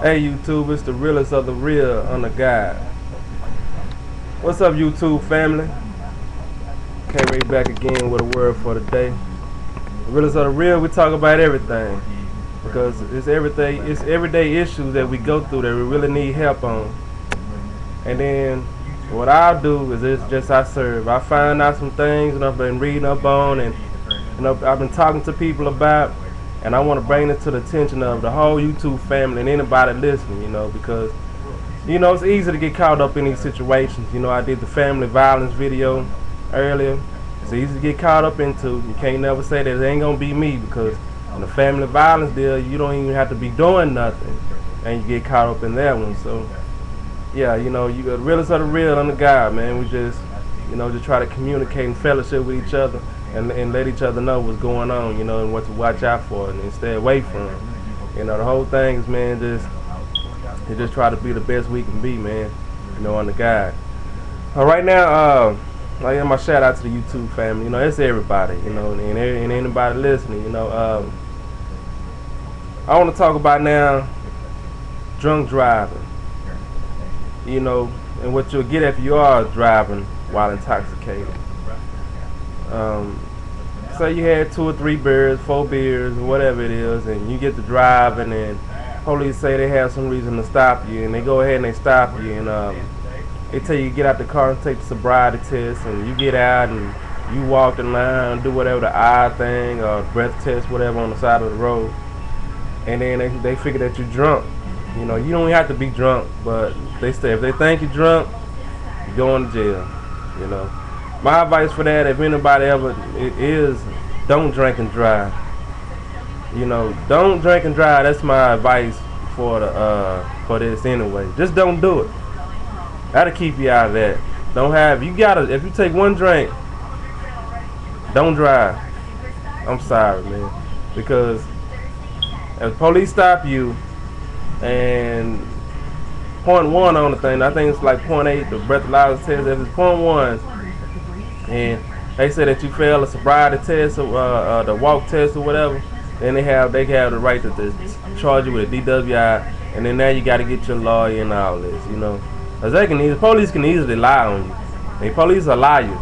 Hey YouTube, it's the realest of the real on the guide. What's up YouTube family? K-Ray back again with a word for the day. The realest of the real, we talk about everything. Because it's everyday issues that we go through that we really need help on. And then what I'll do is it's just I serve. I find out some things and I've been reading up on and I've been talking to people about, and I want to bring it to the attention of the whole YouTube family and anybody listening, because, it's easy to get caught up in these situations. I did the family violence video earlier. It's easy to get caught up into. You can't never say that it ain't going to be me, because in the family violence deal, you don't even have to be doing nothing, and you get caught up in that one. So, yeah, you got the realest of the real on the guide, man. We just, just try to communicate and fellowship with each other. And let each other know what's going on, and what to watch out for and stay away from. The whole thing is, man, just try to be the best we can be, man, on the guide. Right now, I give my shout out to the YouTube family. It's everybody, and anybody listening. I want to talk about now drunk driving, and what you'll get if you are driving while intoxicated. Say you had 2 or 3 beers, 4 beers, or whatever it is, and you get to driving, and police say they have some reason to stop you, and they go ahead and they stop you, and they tell you to get out the car and take the sobriety test, and you get out and you walk the line, do whatever, the eye thing or breath test, whatever, on the side of the road, and then they figure that you're drunk. You don't even have to be drunk, but they say if they think you're drunk, you're going to jail. My advice for that, if anybody ever is, don't drink and drive. Don't drink and drive. That's my advice for this anyway. Just don't do it. That'll keep you out of that. If you take one drink, don't drive. I'm sorry, man. Because if police stop you and .1 on the thing, I think it's like .8, the breathalyzer test, if it's .1, and they say that you fail a sobriety test or the walk test or whatever, then they have the right to charge you with a DWI, and then now you got to get your lawyer and all this, because police can easily lie on you. And police are liars,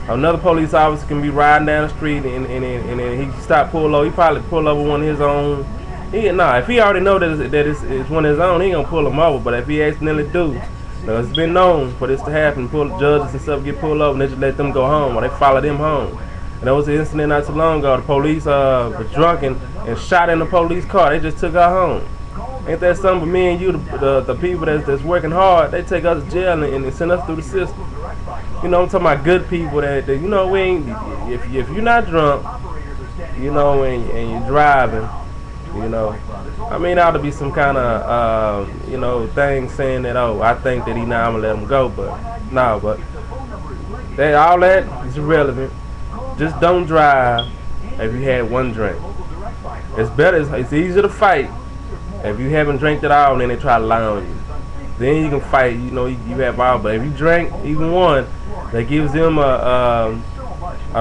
Another police officer can be riding down the street and he pull over. He probably pull over one of his own. If he already know that it's one of his own, he ain't gonna pull him over. But if he accidentally do, it's been known for this to happen. Judges and stuff get pulled over and they just let them go home, or they follow them home. And there was an incident not too long ago. The police was drunk and shot in the police car. They just took her home. Ain't that something? But me and you, the people that's working hard, they take us to jail and they send us through the system. I'm talking about good people that we ain't. If you're not drunk, and you're driving, ought to be some kind of thing saying that, oh, I think that I'm gonna let him go, but no, but all that is irrelevant. Just don't drive if you had one drink. It's better. It's easier to fight if you haven't drank at all, and then they try to lie on you. Then you can fight. You have all. But if you drank even one, that gives them a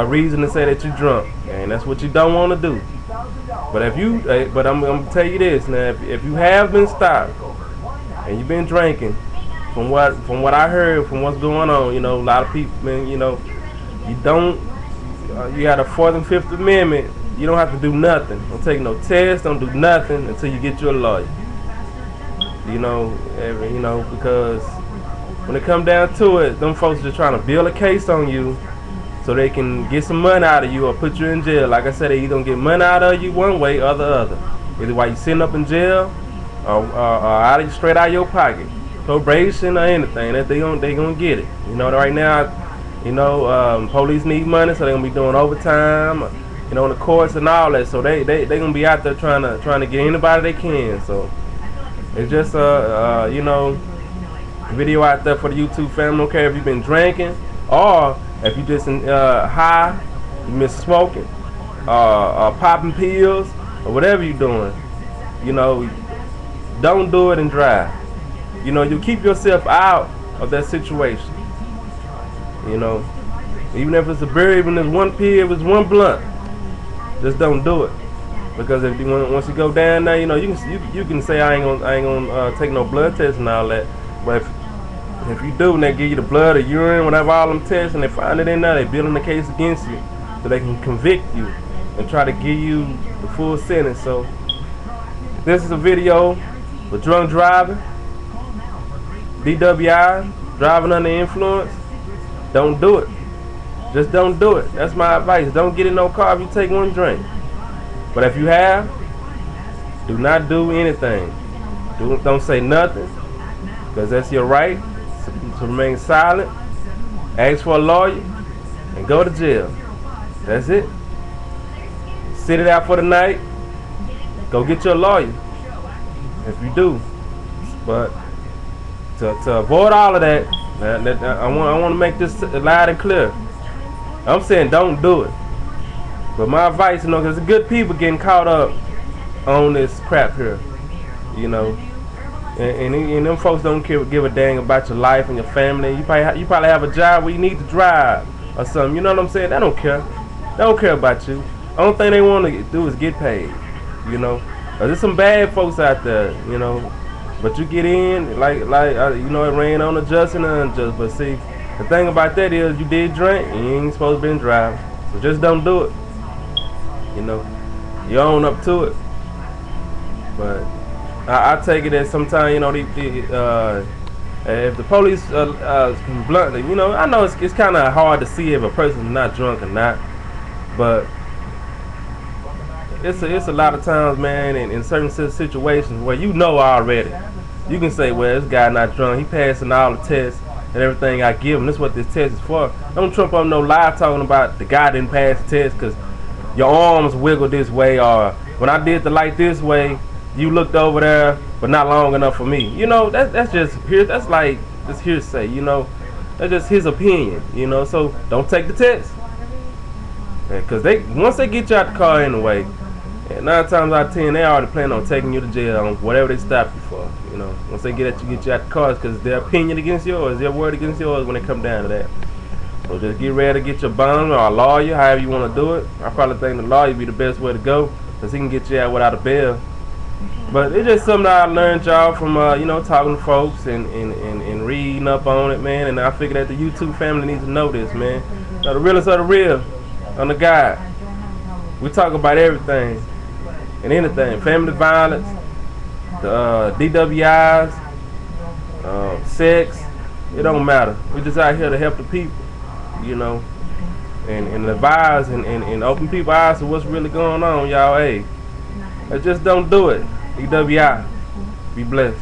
reason to say that you're drunk, and that's what you don't want to do. But I'm gonna tell you this now. If you have been stopped and you've been drinking, from what I heard, from what's going on, a lot of people, man, you don't. You got a 4th and 5th Amendment. You don't have to do nothing. Don't take no test. Don't do nothing until you get your lawyer. Because when it come down to it, them folks are just trying to build a case on you so they can get some money out of you or put you in jail. Like I said, they either gonna get money out of you one way or the other. Either while you sitting up in jail or straight out of your pocket. Probation or anything. That they gonna get it. Right now, police need money, so they're gonna be doing overtime, in the courts and all that. So they gonna be out there trying to get anybody they can. So it's just video out there for the YouTube family. Don't care if you've been drinking or if you just high, you miss smoking, popping pills, or whatever you're doing. Don't do it and drive. You keep yourself out of that situation. Even if it's a beer, even if it's one pill, if it's one blunt, just don't do it. Because if once you go down there, you know, you can say I ain't gonna take no blood tests and all that. But if you do, and they give you the blood or urine, whatever, all them tests, and they find it in there, they building the case against you, so they can convict you and try to give you the full sentence. So this is a video for drunk driving, DWI, driving under influence. Don't do it. Just don't do it. That's my advice. Don't get in no car if you take one drink. But if you have, do not do anything. Don't say nothing, because that's your right to remain silent. Ask for a lawyer and go to jail. That's it. Sit it out for the night. Go get your lawyer if you do. But to avoid all of that, I want to make this loud and clear. I'm saying don't do it. But my advice, you know, because the good people getting caught up on this crap here, you know, and them folks don't give a dang about your life and your family. You probably have a job where you need to drive or something. You know what I'm saying? They don't care. They don't care about you. The only thing they want to do is get paid. You know, there's some bad folks out there. You know, but you get in like you know, it rain on the just and the unjust. But see, the thing about that is you did drink and you ain't supposed to be driving. So just don't do it. You know, you own up to it. But I take it as sometimes, you know, if the police can bluntly, you know, I know it's kind of hard to see if a person's not drunk or not, but it's a lot of times, man, in certain situations where you know already, you can say, well, this guy not drunk, he passing all the tests and everything I give him. This is what this test is for. Don't trump up no lie talking about the guy didn't pass the test because your arms wiggle this way, or when I did the light this way, you looked over there, but not long enough for me. You know, that's just here. That's like just hearsay. You know, that's just his opinion. You know, so don't take the test, because once they get you out the car anyway, 9 times out of 10 they already plan on taking you to jail on whatever they stop you for. You know, once they get you out the car, because their opinion against yours, their word against yours when it come down to that. So just get ready to get your bond or a lawyer, however you want to do it. I probably think the lawyer be the best way to go, because he can get you out without a bail. But it's just something I learned, y'all, from you know, talking to folks and reading up on it, man. And I figured that the YouTube family needs to know this, man. Now, the realest of the real, on the guide, we talk about everything and anything. Family violence, the DWIs, sex, it don't matter. We just out here to help the people, you know, and advise and open people's eyes to what's really going on, y'all. Hey, just don't do it. DWI. Be blessed.